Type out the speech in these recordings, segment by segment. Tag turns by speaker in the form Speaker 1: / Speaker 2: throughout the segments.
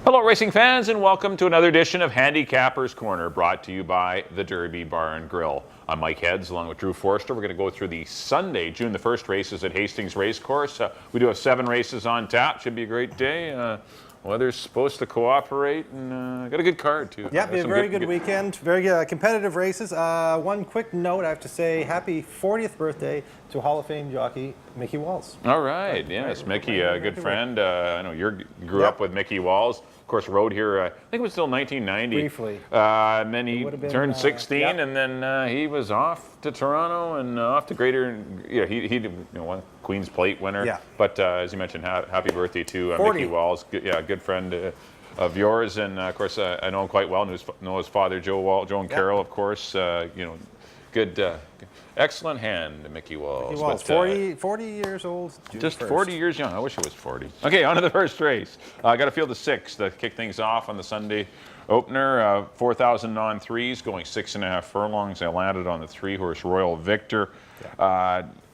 Speaker 1: Hello racing fans, and welcome to another edition of Handicapper's Corner, brought to you by the Derby Bar and Grill. I'm Mike Heads along with Drew Forster. We're going to go through the Sunday, June the 1st races at Hastings Racecourse. We do have 7 races on tap. Should be a great day. Weather's supposed to cooperate, and got a good card too.
Speaker 2: Yeah, be a very good weekend. Very competitive races. One quick note, I have to say, happy 40th birthday to Hall of Fame jockey Mickey Walls.
Speaker 1: All right, yes, Mickey, a good friend. I know you grew up with Mickey Walls. Of course, rode here, I think it was still 1990.
Speaker 2: Briefly.
Speaker 1: And then he turned 16, and then he was off to Toronto and off to Greater. Yeah, he won Queen's Plate winner.
Speaker 2: Yeah.
Speaker 1: But as you mentioned, happy birthday to
Speaker 2: 40.
Speaker 1: Mickey Walls. Good friend of yours, and of course I know him quite well. Know his father, Joe and Carol, of course. Good, excellent hand, Mickey Walls.
Speaker 2: Mickey Walls, 40 years old.
Speaker 1: Just 40 years young. I wish it was 40. Okay, on to the first race. I got a field of 6 to kick things off on the Sunday opener. 4,000 non-threes, going 6.5 furlongs. I landed on the 3-horse Royal Victor.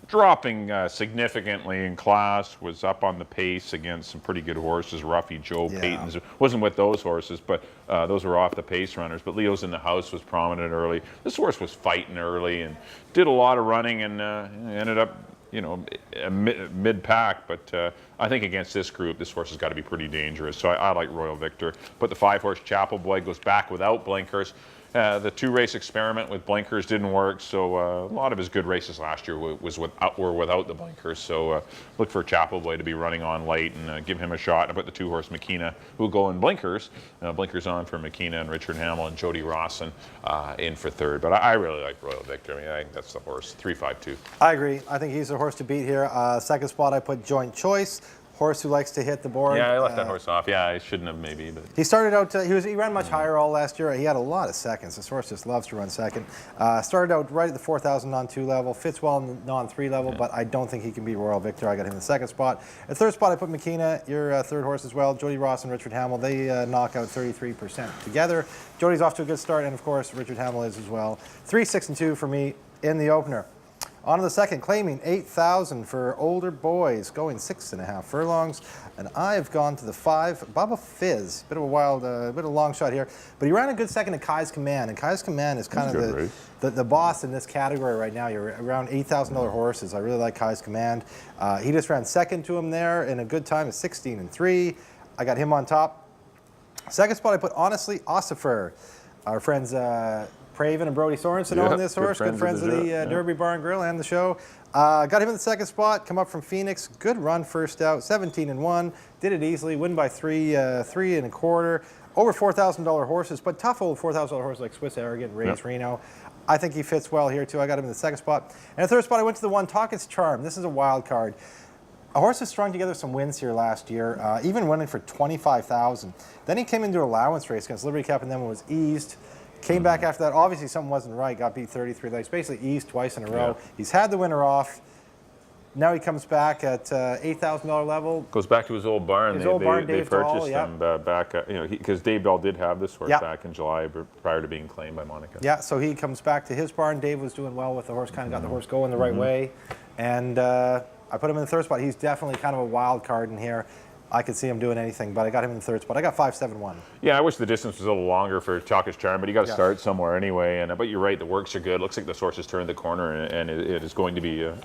Speaker 1: Dropping significantly in class, was up on the pace against some pretty good horses. Ruffy Joe, Peyton's wasn't with those horses, but those were off the pace runners. But Leo's in the House was prominent early. This horse was fighting early and did a lot of running, and ended up mid-pack. But I think against this group, this horse has got to be pretty dangerous. So I like Royal Victor. But the 5-horse Chapel Boy goes back without blinkers. The 2-race experiment with blinkers didn't work, so a lot of his good races last year were without the blinkers. So look for Chapel Boy to be running on late and give him a shot. I put the 2-horse McKenna, who go in blinkers. Blinkers on for McKenna and Richard Hamill and Jody Rawson in for third. But I really like Royal Victor. I mean, I think that's the horse. 3-5-2.
Speaker 2: I agree. I think he's the horse to beat here. Second spot, I put Joint Choice. Horse who likes to hit the board.
Speaker 1: Yeah, I left that horse off. Yeah, I shouldn't have maybe. But
Speaker 2: he started out, he ran much higher all last year. He had a lot of seconds. This horse just loves to run second. Started out right at the 4,000 non-2 level, fits well in the non-3 level, but I don't think he can beat Royal Victor. I got him in the second spot. At third spot, I put McKenna, your third horse as well. Jody Ross and Richard Hamill, they knock out 33% together. Jody's off to a good start, and of course, Richard Hamill is as well. 3, 6, and 2 for me in the opener. On to the second, claiming 8,000 for older boys, going 6.5 furlongs. And I've gone to the 5, Bubba Fizz. Bit of a wild, bit of a long shot here. But he ran a good second at Kai's Command. And Kai's Command is kind of the boss in this category right now. You're around $8,000 horses. I really like Kai's Command. He just ran second to him there in a good time of 16-3. I got him on top. Second spot, I put Honestly Ossifer. Our friends Praven and Brody Sorensen on this horse. Good friends of the Derby Bar and Grill and the show. Got him in the second spot. Come up from Phoenix. Good run first out. 17-1. Did it easily. Win by 3 3.25. Over $4,000 horses, but tough old $4,000 horses like Swiss Arrogant, Reyes Reno. I think he fits well here too. I got him in the second spot. And the third spot, I went to the 1 Talket's Charm. This is a wild card. A horse has strung together some wins here last year, even winning for $25,000. Then he came into an allowance race against Liberty Cup and then was eased. Came back after that. Obviously, something wasn't right. Got beat 33 legs. Basically eased twice in a row. Yeah. He's had the winner off. Now he comes back at $8,000 level. Goes back to his old barn. They purchased him back, because Dave Bell did have this horse back in July prior to being claimed by Monica. Yeah, so he comes back to his barn. Dave was doing well with the horse, kind of got the horse going the right way. And I put him in the third spot. He's definitely kind of a wild card in here. I could see him doing anything, but I got him in the third spot. I got 5-7-1. Yeah, I wish the distance was a little longer for Talket's Charm, but you got to start somewhere anyway. But you're right, the works are good. Looks like this horse has turned the corner, and it is going to be a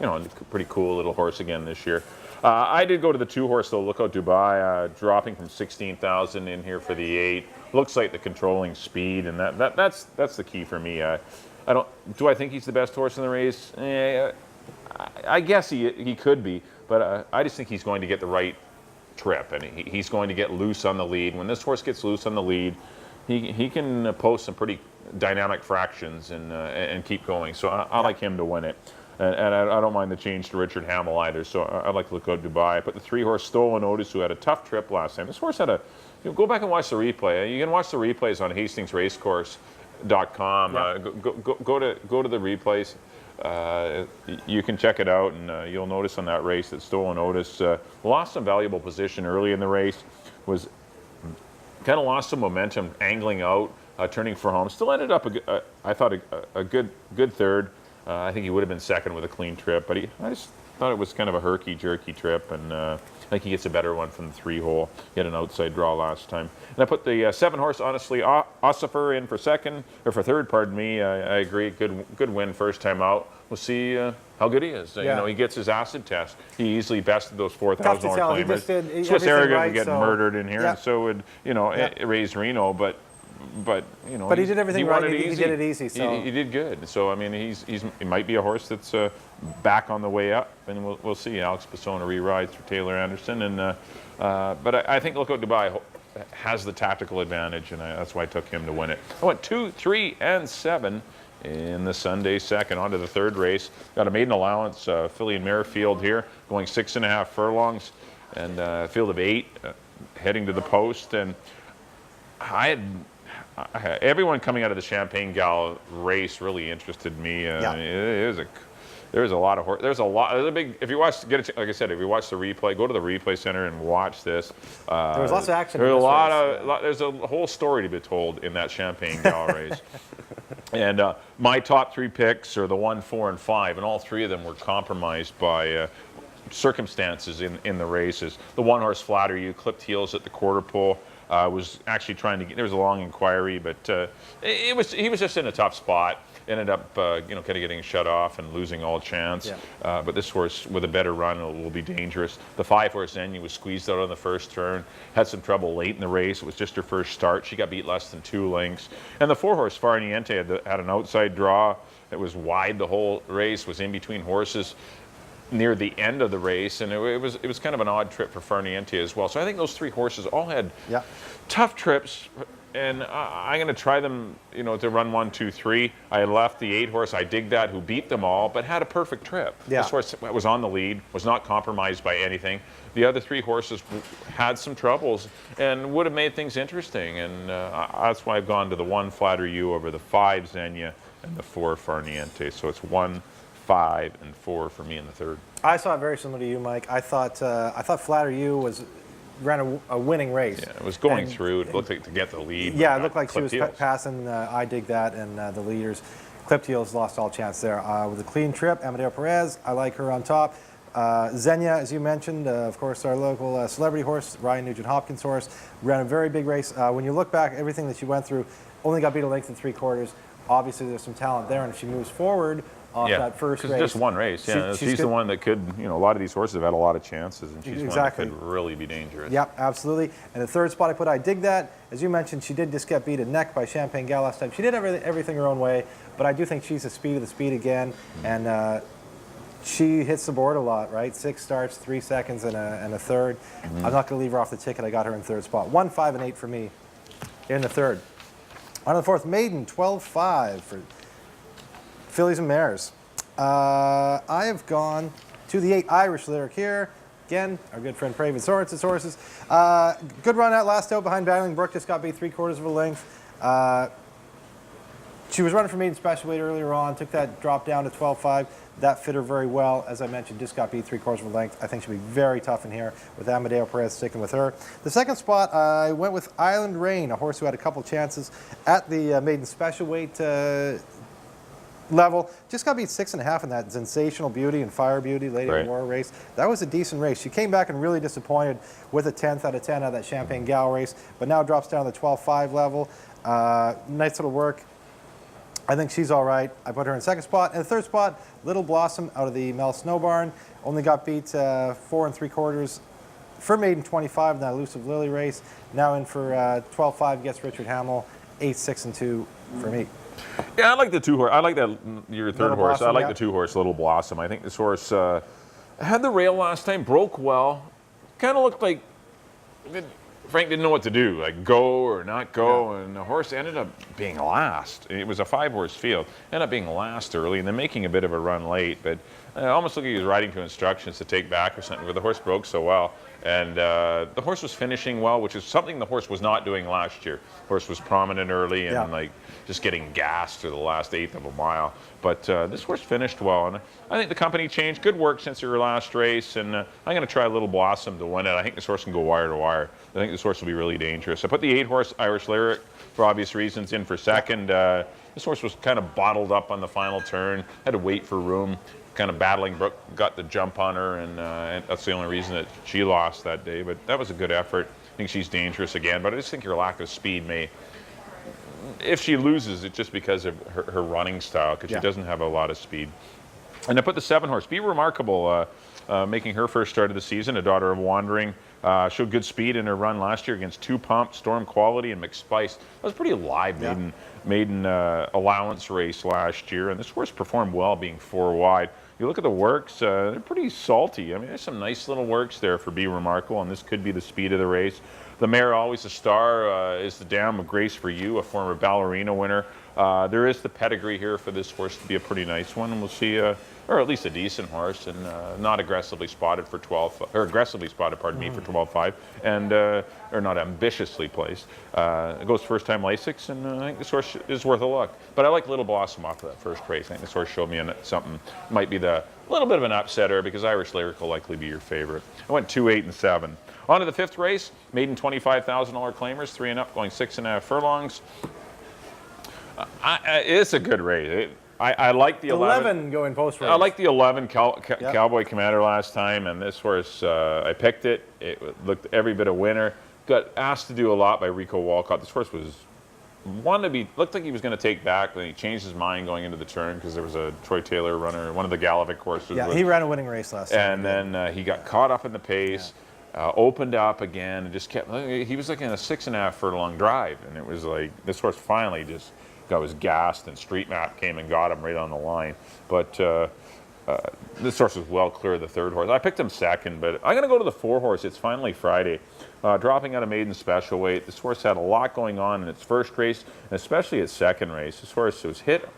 Speaker 2: pretty cool little horse again this year. I did go to the 2-horse though. Lookout Dubai, dropping from 16,000 in here for the 8. Looks like the controlling speed, and that's the key for me. Do I think he's the best horse in the race? I guess he could be, but I just think he's going to get the right trip, and he's going to get loose on the lead. When this horse gets loose on the lead, he can post some pretty dynamic fractions and keep going. So I like him to win it, and I don't mind the change to Richard Hamill either. So I like Lookout Dubai. But the 3-horse Stolen Otis, who had a tough trip last time. This horse had go back and watch the replay. You can watch the replays on HastingsRacecourse.com. Go to the replays. You can check it out, and you'll notice on that race that Stolen Otis lost some valuable position early in the race, was kind of lost some momentum angling out, turning for home. Still ended up, I thought, a good third.
Speaker 1: I think he would have been second with a clean trip, but I just thought it was kind of a herky-jerky trip, and I think he gets a better one from the 3-hole. He had an outside draw last time. And I put the 7-horse, honestly, Ossifer in for third, pardon me. I agree, good win first time out. We'll see how good he is. You know, he gets his acid test. He easily bested those $4,000 claimers. Swiss Arrogant
Speaker 2: right,
Speaker 1: would get murdered in here, and so would, you know, Ray's Reno, but you know,
Speaker 2: but he did everything right. He did it easy. So
Speaker 1: he did good. So I mean, he might be a horse that's back on the way up, and we'll see. Alex Pisona re-rides for Taylor Anderson, and but I think Lookout Dubai has the tactical advantage, and that's why I took him to win it. I went 2, 3, and 7 in the Sunday second. On to the third race. Got a maiden allowance, filly and mare field here, going 6.5 furlongs, and a field of 8 heading to the post, and everyone coming out of the Champagne Gal race really interested me. There's a lot of horse. There's a big. If you watch, like I said, if you watch the replay, go to the replay center and watch this.
Speaker 2: There was lots of action.
Speaker 1: There's a whole story to be told in that Champagne Gal race. And my top 3 picks are the 1, 4, and 5, and all 3 of them were compromised by circumstances in the races. The 1-horse Flatter You clipped heels at the quarter pole. Was actually trying to get. There was a long inquiry, but he was just in a tough spot. Ended up, kind of getting shut off and losing all chance. Yeah. But this horse, with a better run, will be dangerous. The 5-horse Enya was squeezed out on the first turn. Had some trouble late in the race. It was just her first start. She got beat less than 2 lengths. And the 4-horse Farniente had an outside draw. It was wide the whole race. Was in between horses near the end of the race, and it was kind of an odd trip for Farniente as well. So I think those 3 horses all had tough trips, and I'm going to try them, you know, to run 1, 2, 3. I left the 8-horse, I Dig That, who beat them all, but had a perfect trip. Yeah. This horse was on the lead, was not compromised by anything. The other 3 horses had some troubles and would have made things interesting, and that's why I've gone to the 1 Flatter You over the 5 Xenia and the 4 Farniente. So it's 1, 5, and 4 for me in the third.
Speaker 2: I saw it very similar to you, Mike. I thought Flatter You ran a winning race.
Speaker 1: Yeah, it was going through. It looked like to get the lead.
Speaker 2: Yeah, it looked like she was passing I Dig That and the leaders. Clipped heels lost all chance there. With a clean trip, Amadeo Perez, I like her on top. Xenia, as you mentioned, of course, our local celebrity horse, Ryan Nugent-Hopkins' horse, ran a very big race. When you look back, everything that she went through, only got beat a length and 3/4. Obviously, there's some talent there, and if she moves forward off that first race.
Speaker 1: Just one race, she's the one that could, you know, a lot of these horses have had a lot of chances, and she's one that could really be dangerous.
Speaker 2: Yep, absolutely. And the third spot I put I Dig That. As you mentioned, she did just get beat a neck by Champagne Gal last time. She did everything her own way, but I do think she's the speed of the speed again, and she hits the board a lot, right? 6 starts, 3 seconds, and a third. I'm not going to leave her off the ticket. I got her in third spot. 1, 5, and 8 for me in the third. On the fourth, Maiden, 12-5 for fillies and mares. I have gone to the 8 Irish Lyric here. Again, our good friend Praven Sorensen's horses. Good run out last out behind Battling Brook. Just got beat 3/4 of a length. She was running for maiden special weight earlier on. Took that drop down to 12-5. That fit her very well. As I mentioned, just got beat 3/4 of a length. I think she'll be very tough in here with Amadeo Perez sticking with her. The second spot, I went with Island Rain, a horse who had a couple chances at the maiden special weight level. Just got beat 6.5 in that Sensational Beauty and Fire Beauty Lady of War race. That was a decent race. She came back and really disappointed with a 10th out of 10 out of that Champagne Gal race, but now drops down to the 12-5 level. Nice little work. I think she's all right. I put her in second spot. In the third spot, Little Blossom out of the Mel Snow Barn. Only got beat 4 3/4 for maiden 25 in that Elusive Lily race. Now in for 12-5 gets Richard Hamill. 8, 6, and 2 for me.
Speaker 1: Yeah, I like the 2 horse. I like that your third
Speaker 2: Little
Speaker 1: horse.
Speaker 2: Blossom,
Speaker 1: I like the 2 horse, Little Blossom. I think this horse had the rail last time, broke well. Kind of looked like Frank didn't know what to do, like go or not go, and the horse ended up being last. It was a 5-horse field. Ended up being last early and then making a bit of a run late, but almost looked like he was riding to instructions to take back or something, but the horse broke so well. And the horse was finishing well, which is something the horse was not doing last year. The horse was prominent early and like just getting gassed to the last 1/8 of a mile. But this horse finished well, and I think the company changed. Good work since her last race, and I'm going to try Little Blossom to win it. I think this horse can go wire to wire. I think this horse will be really dangerous. I put the 8 horse Irish Lyric, for obvious reasons, in for second. This This horse was kind of bottled up on the final turn, had to wait for room, kind of battling. Brooke got the jump on her, and that's the only reason that she lost that day. But that was a good effort. I think she's dangerous again, but I just think your lack of speed may, if she loses, it's just because of her running style, because she doesn't have a lot of speed. And I put the 7 horse, Be Remarkable, making her first start of the season, a daughter of Wandering. Showed good speed in her run last year against Two Pump, Storm Quality, and McSpice. That was a pretty live maiden allowance race last year, and this horse performed well being 4 wide. You look at the works, they're pretty salty. I mean, there's some nice little works there for Be Remarkable, and this could be the speed of the race. The mare, Always a Star, is the Dam of Grace for You, a former ballerina winner. There is the pedigree here for this horse to be a pretty nice one, and we'll see, or at least a decent horse, and not aggressively spotted for 12, or aggressively spotted, pardon me, for 12.5, and or not ambitiously placed. It goes first time Lasix, and I think this horse is worth a look. But I like Little Blossom off of that first race. I think this horse showed me something, might be the little bit of an upsetter, because Irish Lyric will likely be your favorite. I went 2, 8, and 7. On to the 5th race, maiden $25,000 claimers, 3 and up, going 6.5 furlongs. It's a good race. I like the 11
Speaker 2: going post race.
Speaker 1: I like the 11 Cowboy Commander last time, and this horse, I picked it. It looked every bit a winner. Got asked to do a lot by Rico Walcott. This horse was looked like he was going to take back, but he changed his mind going into the turn because there was a Troy Taylor runner, one of the Galovic horses.
Speaker 2: Yeah, he ran a winning race last time.
Speaker 1: And then he got caught up in the pace. Opened up again and just kept. He was like in a 6.5 furlong drive, and it was like this horse finally just was gassed, and Street Map came and got him right on the line. But this horse was well clear of the 3rd horse. I picked him 2nd, but I'm going to go to the 4 horse. It's Finally Friday, dropping out of maiden special weight. This horse had a lot going on in its first race, and especially its 2nd race. This horse was hit.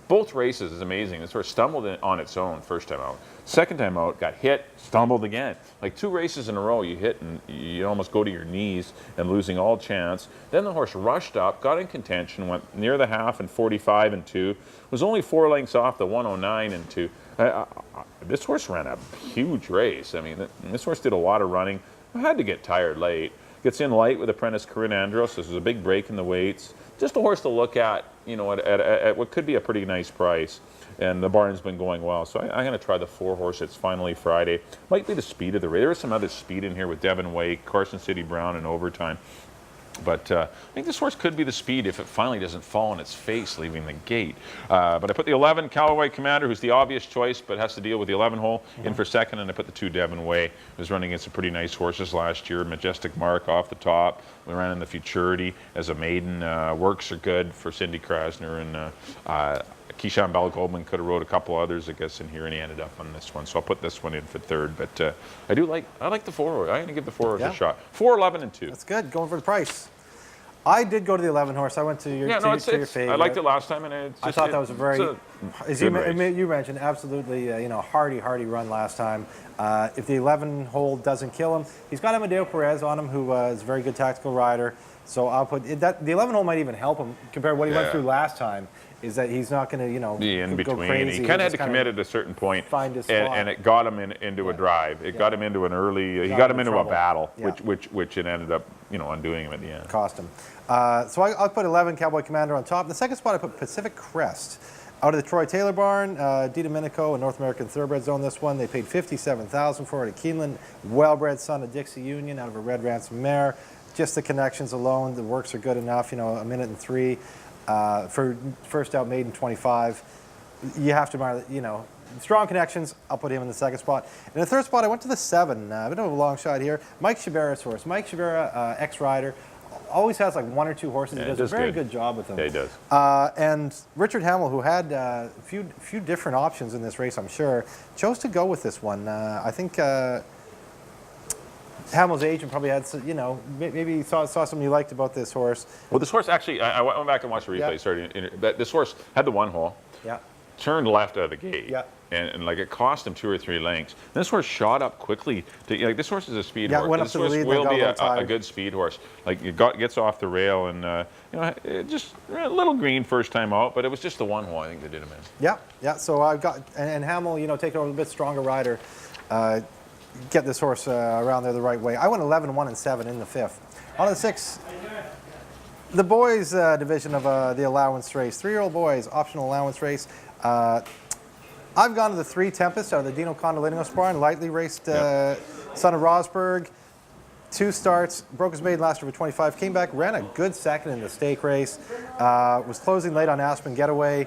Speaker 1: Both races is amazing. This horse stumbled on its own first time out. Second time out, got hit, stumbled again. Like 2 races in a row, you hit and you almost go to your knees and losing all chance. Then the horse rushed up, got in contention, went near the half in 45 and 2. Was only 4 lengths off the 109 and 2. This horse ran a huge race. I mean, this horse did a lot of running. I had to get tired late. Gets in light with apprentice Corinne Andros. This is a big break in the weights. Just a horse to look at, you know, at what could be a pretty nice price. And the barn's been going well. So I'm going to try the 4 horse. It's Finally Friday. Might be the speed of the race. There is some other speed in here with Devon Wake, Carson City Brown, and Overtime. But I think this horse could be the speed if it finally doesn't fall on its face leaving the gate. But I put the 11 Callaway Commander, who's the obvious choice, but has to deal with the 11 hole, in for 2nd. And I put the 2 Devon Way, who was running against some pretty nice horses last year. Majestic Mark off the top. We ran in the Futurity as a maiden. Works are good for Cindy Krasner, and Keyshawn Bell Goldman could have rode a couple others, I guess, in here, and he ended up on this one. So I'll put this one in for 3rd. But I like the 4 horse. I'm going to give the 4 horse a shot. 4, 11, and 2.
Speaker 2: That's good. Going for the price. I did go to the 11 horse. I went to your, your favorite.
Speaker 1: I liked it last time, and
Speaker 2: I thought that was a very, as you mentioned, absolutely, hardy run last time. If the 11 hole doesn't kill him, he's got Amadeo Perez on him, who is a very good tactical rider. So I'll put that. The 11 hole might even help him compared to what he went through last time. Is that he's not going to,
Speaker 1: be in between.
Speaker 2: Go crazy.
Speaker 1: He kind of had to commit at a certain point,
Speaker 2: find his spot.
Speaker 1: and it got him into a drive. It got him into an early. He got him into a battle, which it ended up, undoing him at the end.
Speaker 2: Cost him. So I'll put 11 Cowboy Commander on top. The 2nd spot I put Pacific Crest. Out of the Troy Taylor barn, D. Domenico, a North American Thoroughbreds own this one. They paid $57,000 for it. A Keeneland, well-bred son of Dixie Union, out of a Red Ransom mare. Just the connections alone, the works are good enough. A minute and 3 for first out maiden 25. You have to admire that. Strong connections. I'll put him in the 2nd spot. In the 3rd spot, I went to the 7. A bit of a long shot here. Mike Shabara's horse. Mike Shabara, ex-rider. Always has like 1 or 2 horses. He does a very good job with them.
Speaker 1: Yeah, he does.
Speaker 2: And Richard Hamill, who had a few different options in this race, I'm sure, chose to go with this one. I think Hamill's agent probably had, maybe saw something you liked about this horse.
Speaker 1: Well, this horse actually, I went back and watched the replay. Sorry, but this horse had the 1 hole.
Speaker 2: Yeah.
Speaker 1: Turned left out of the gate.
Speaker 2: Yeah.
Speaker 1: And like it cost him 2 or 3 lengths. And this horse shot up quickly. This horse is a speed horse.
Speaker 2: Went up
Speaker 1: this
Speaker 2: to the
Speaker 1: horse
Speaker 2: lead,
Speaker 1: will be a good speed horse. Like it gets off the rail, and just a little green first time out, but it was just the 1 hole I think that did him in.
Speaker 2: Yeah. So I've got and Hamill, taking over a bit stronger rider, get this horse around there the right way. I went 11, 1, and 7 in the 5th. On the 6th. The boys division of the allowance race, 3-year-old boys, optional allowance race. I've gone to the 3 Tempest out of the Dino Condolinos barn, lightly raced son of Rosberg. 2 starts, broke his maiden last year for 25, came back, ran a good second in the stake race, was closing late on Aspen Getaway.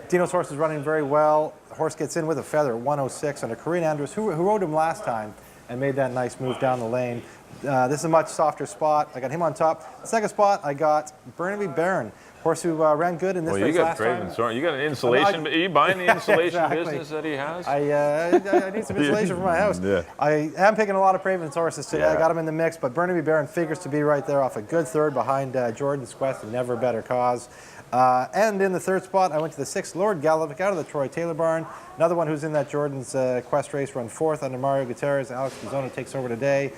Speaker 2: Dino's horse is running very well. The horse gets in with a feather at 106 under Corinne Andrews, who rode him last time and made that nice move down the lane. This is a much softer spot. I got him on top. The second spot, I got Burnaby Baron, horse who ran good in this race last time.
Speaker 1: You got an insulation. Are you buying the insulation business that he has?
Speaker 2: I need some insulation for my house.
Speaker 1: Yeah.
Speaker 2: I am picking a lot of Praven's horses today.
Speaker 1: Yeah.
Speaker 2: I got him in the mix, but Burnaby Baron figures to be right there off a good third behind Jordan's Quest and Never a Better Cause. And in the third spot, I went to the 6th Lord Galovic out of the Troy Taylor barn. Another one who's in that Jordan's Quest race, run 4th under Mario Gutierrez. Alex Bizzono takes over today.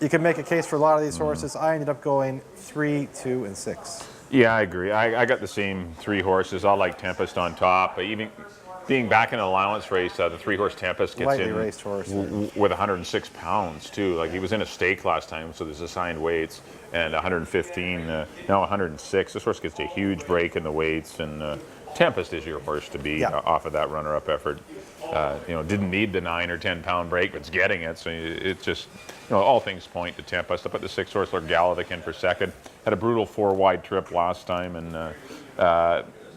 Speaker 2: You can make a case for a lot of these horses. I ended up going 3, 2, and 6.
Speaker 1: Yeah, I agree. I got the same 3 horses. I like Tempest on top. But even being back in an allowance race, the 3-horse Tempest gets
Speaker 2: Lightly
Speaker 1: in
Speaker 2: raced horse.
Speaker 1: with 106 pounds too. Like he was in a stake last time, so there's assigned weights, and 115, now 106. This horse gets a huge break in the weights, and Tempest is your horse to beat off of that runner-up effort. Didn't need the 9 or 10 pound break, but it's getting it. So it's just, all things point to Tempest. I put the 6 horse Lord Galovic in for second. Had a brutal 4-wide trip last time, and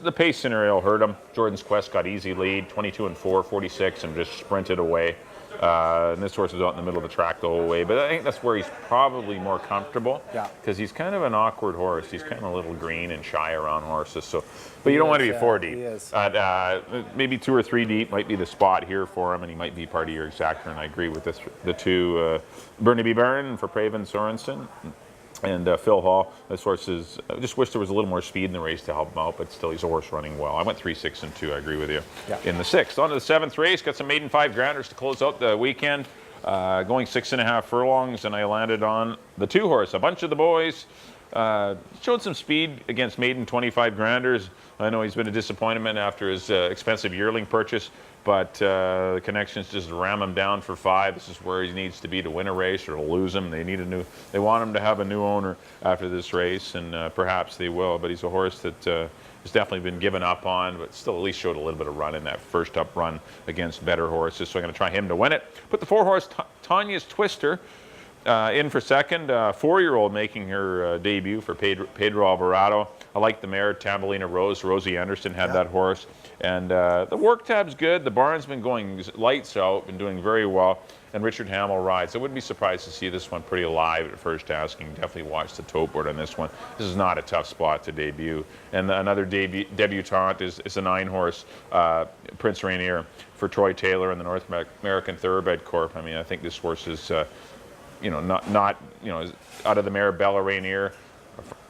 Speaker 1: the pace scenario hurt him. Jordan's Quest got easy lead, 22 and 4, 46, and just sprinted away. And this horse was out in the middle of the track the whole way. But I think that's where he's probably more comfortable.
Speaker 2: Yeah.
Speaker 1: Because he's kind of an awkward horse. He's kind of a little green and shy around horses. So, but you don't want to be 4 deep.
Speaker 2: He is.
Speaker 1: Maybe 2 or 3 deep might be the spot here for him, and he might be part of your exactor. And I agree with this. The 2, Burnaby Baron for Praven Sorensen. And Phil Hall, this horse is, I just wish there was a little more speed in the race to help him out, but still he's a horse running well. I went 3, 6, and 2, I agree with you. Yeah. In the 6th. On to the 7th race, got some maiden 5 grounders to close out the weekend. Going 6.5 furlongs, and I landed on the 2 horse. A bunch of the boys showed some speed against maiden 25 grounders. I know he's been a disappointment after his expensive yearling purchase, but the connections just ram him down for 5. This is where he needs to be to win a race or to lose him. They want him to have a new owner after this race, and perhaps they will. But he's a horse that has definitely been given up on, but still at least showed a little bit of run in that first up run against better horses. So I'm going to try him to win it. Put the 4 horse Tanya's Twister in for second. 4-year-old making her debut for Pedro Alvarado. I like the mare Tambelina Rose. Rosie Anderson had that horse. And the work tab's good. The barn's been going lights out, been doing very well. And Richard Hamill rides. I wouldn't be surprised to see this one pretty alive at first asking. Definitely watch the tote board on this one. This is not a tough spot to debut. And another debutante is a 9-horse Prince Rainier for Troy Taylor and the North American Thoroughbred Corp. I mean, I think this horse is, not out of the mare Bella Rainier.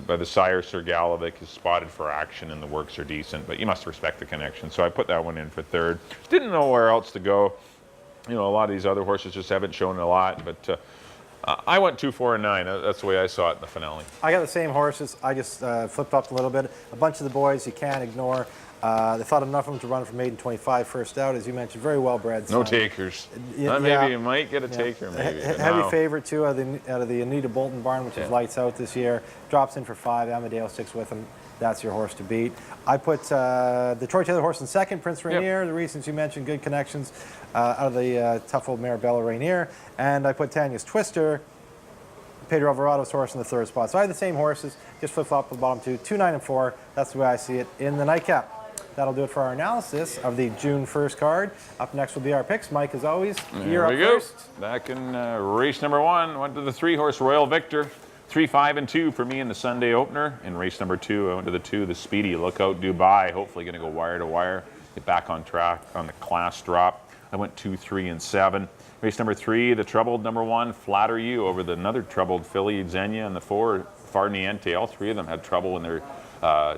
Speaker 1: By the sire Sir Galovic is spotted for action, and the works are decent, but you must respect the connection. So I put that one in for third. Didn't know where else to go. A lot of these other horses just haven't shown a lot, but I went 2, 4, and 9. That's the way I saw it in the finale.
Speaker 2: I got the same horses. I just flipped up a little bit. A bunch of the boys you can't ignore. They thought enough of them to run from maiden 25 first out, as you mentioned, very well bred.
Speaker 1: No takers. Maybe you might get a taker. Maybe
Speaker 2: heavy favorite too out of the Anita Bolton barn, which is lights out this year. Drops in for 5. Amadeo sticks with him. That's your horse to beat. I put the Troy Taylor horse in second, Prince Rainier. The reasons you mentioned, good connections out of the tough old mare Bella Rainier. And I put Tanya's Twister, Pedro Alvarado's horse in the third spot. So I had the same horses, just flip-flop the bottom 2, 2, 9, and 4. That's the way I see it in the nightcap. That'll do it for our analysis of the June 1st card. Up next will be our picks. Mike, as always, you're up first.
Speaker 1: Back in race number 1, went to the 3-horse Royal Victor. 3, 5, and 2 for me in the Sunday opener. In race number 2, I went to the 2, the Speedy Lookout Dubai. Hopefully going to go wire to wire, get back on track on the class drop. I went 2, 3, and 7. Race number 3, the troubled number 1, Flatter You, over the another troubled filly, Xenia, and the 4, Far Niente. All 3 of them had trouble in their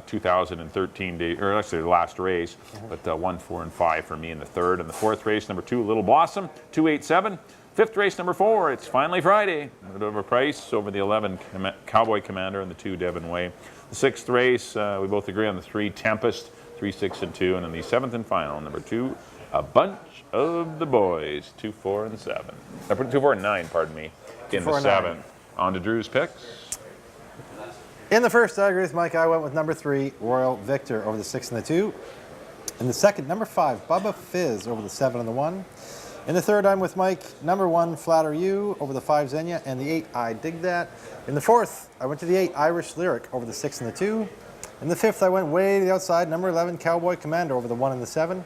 Speaker 1: 2013 day, or actually the last race, but 1, 4, and 5 for me in the third. And the 4th race, number 2, Little Blossom, 2, 8, 7. 5th race, number 4, It's Finally Friday, over Price over the 11, Cowboy Commander, and the 2, Devon Way. The 6th race, we both agree on the 3, Tempest, 3, 6, and 2. And in the 7th and final, number 2, A Bunch of the Boys, 2, 4, and 7. I put 2, 4, and 9, pardon me, in the 7th. On to Drew's picks.
Speaker 2: In the first, I agree with Mike. I went with number 3, Royal Victor, over the 6 and the 2. In the second, number 5, Bubba Fizz, over the 7 and the 1. In the third, I'm with Mike. Number 1, Flatter You, over the 5, Xenia. And the 8, I Dig That. In the fourth, I went to the 8, Irish Lyric, over the 6 and the 2. In the fifth, I went way to the outside. Number 11, Cowboy Commander, over the 1 and the 7.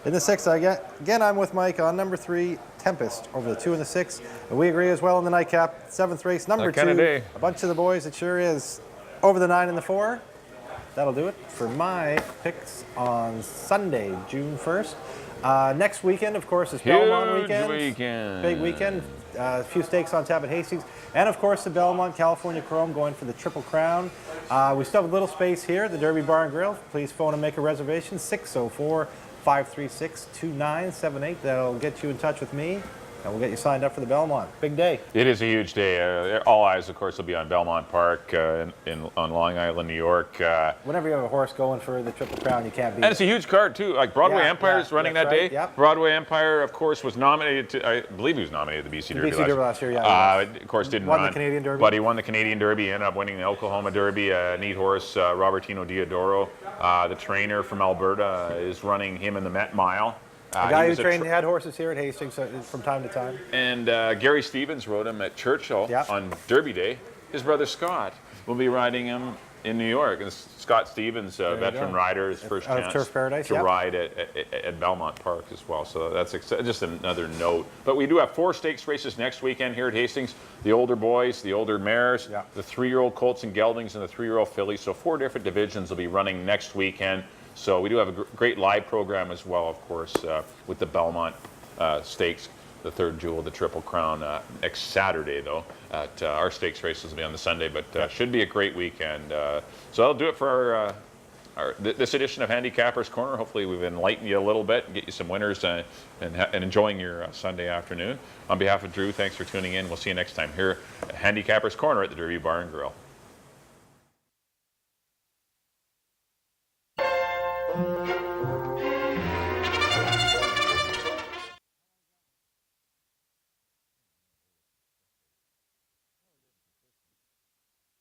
Speaker 2: In the sixth, again, I'm with Mike on number 3, Tempest, over the 2 and the 6. And we agree as well in the nightcap. 7th race, number 2, a bunch of the boys, it sure is, over the 9 and the 4. That'll do it for my picks on Sunday, June 1st. Next weekend, of course, is Belmont weekend. Big weekend. A few stakes on tap at Hastings. And, of course, the Belmont California Chrome going for the Triple Crown. We still have a little space here at the Derby Bar and Grill. Please phone and make a reservation, 604-536-2978. That'll get you in touch with me. And we'll get you signed up for the Belmont. Big day.
Speaker 1: It is a huge day. All eyes, of course, will be on Belmont Park on Long Island, New York.
Speaker 2: Whenever you have a horse going for the Triple Crown, you can't beat it.
Speaker 1: And it's a huge card, too. Like Broadway Empire is running that day.
Speaker 2: Yep.
Speaker 1: Broadway Empire, of course, was nominated to, I believe he was nominated to the BC Derby
Speaker 2: last year. Yeah.
Speaker 1: Of course, didn't
Speaker 2: won
Speaker 1: run.
Speaker 2: The Canadian Derby.
Speaker 1: But he won the Canadian Derby, ended up winning the Oklahoma Derby. Neat horse, Robertino Diodoro. The trainer from Alberta is running him in the Met Mile.
Speaker 2: A guy who had horses here at Hastings from time to time.
Speaker 1: And Gary Stevens rode him at Churchill on Derby Day. His brother Scott will be riding him in New York. And Scott Stevens, veteran rider, his first chance
Speaker 2: Turf Paradise,
Speaker 1: to ride at Belmont Park as well. So that's just another note. But we do have 4 stakes races next weekend here at Hastings. The older boys, the older mares, the 3-year-old colts and geldings, and the 3-year-old fillies. So 4 different divisions will be running next weekend. So we do have a great live program as well, of course, with the Belmont Stakes, the third jewel, the Triple Crown, next Saturday, though. Our stakes races will be on the Sunday, but should be a great weekend. So that'll do it for this edition of Handicapper's Corner. Hopefully we've enlightened you a little bit and get you some winners and enjoying your Sunday afternoon. On behalf of Drew, thanks for tuning in. We'll see you next time here at Handicapper's Corner at the Derby Bar and Grill.